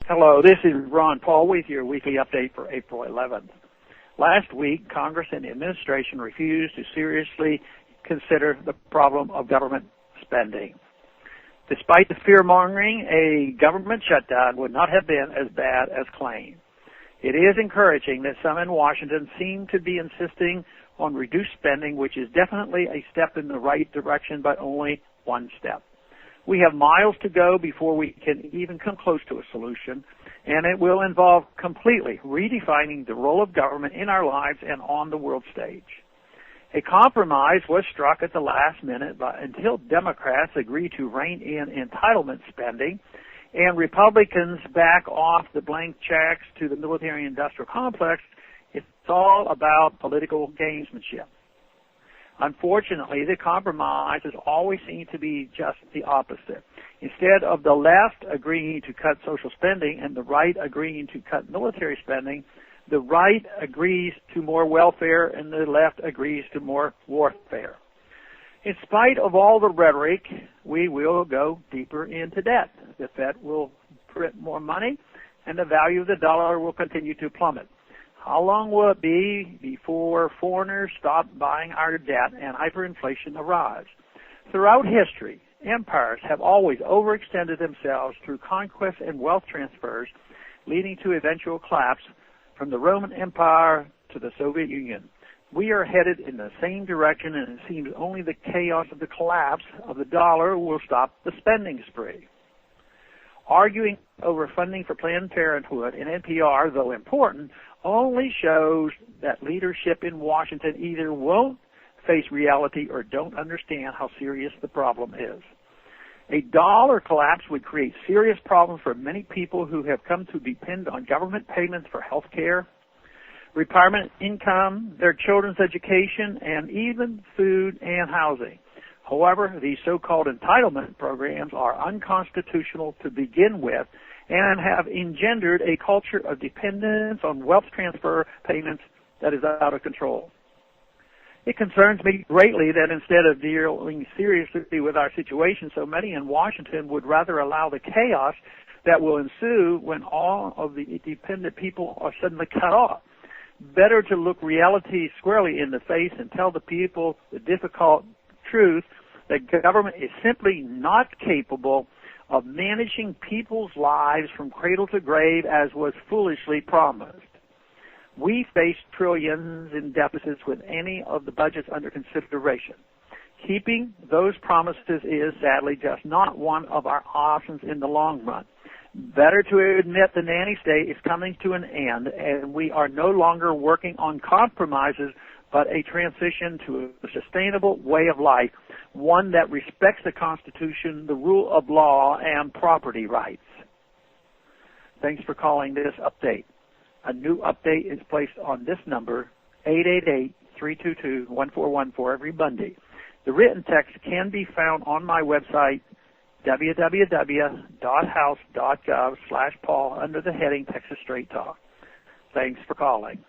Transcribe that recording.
Hello, this is Ron Paul with your weekly update for April 11th. Last week, Congress and the administration refused to seriously consider the problem of government spending. Despite the fear-mongering, a government shutdown would not have been as bad as claimed. It is encouraging that some in Washington seem to be insisting on reduced spending, which is definitely a step in the right direction, but only one step. We have miles to go before we can even come close to a solution, and it will involve completely redefining the role of government in our lives and on the world stage. A compromise was struck at the last minute until Democrats agreed to rein in entitlement spending and Republicans back off the blank checks to the military-industrial complex. It's all about political gamesmanship. Unfortunately, the compromises always seem to be just the opposite. Instead of the left agreeing to cut social spending and the right agreeing to cut military spending, the right agrees to more welfare and the left agrees to more warfare. In spite of all the rhetoric, we will go deeper into debt. The Fed will print more money and the value of the dollar will continue to plummet. How long will it be before foreigners stop buying our debt and hyperinflation arrives? Throughout history, empires have always overextended themselves through conquests and wealth transfers, leading to eventual collapse from the Roman Empire to the Soviet Union. We are headed in the same direction, and it seems only the chaos of the collapse of the dollar will stop the spending spree. Arguing over funding for Planned Parenthood and NPR, though important, only shows that leadership in Washington either won't face reality or don't understand how serious the problem is. A dollar collapse would create serious problems for many people who have come to depend on government payments for health care, retirement income, their children's education, and even food and housing. However, these so-called entitlement programs are unconstitutional to begin with and have engendered a culture of dependence on wealth transfer payments that is out of control. It concerns me greatly that instead of dealing seriously with our situation, so many in Washington would rather allow the chaos that will ensue when all of the dependent people are suddenly cut off. Better to look reality squarely in the face and tell the people the difficult truth that government is simply not capable of managing people's lives from cradle to grave as was foolishly promised. We face trillions in deficits with any of the budgets under consideration. Keeping those promises is sadly just not one of our options in the long run. Better to admit the nanny state is coming to an end and we are no longer working on compromises but a transition to a sustainable way of life, one that respects the Constitution, the rule of law, and property rights. Thanks for calling this update. A new update is placed on this number, 888-322-1414, every Monday. The written text can be found on my website, www.house.gov/Paul, under the heading Texas Straight Talk. Thanks for calling.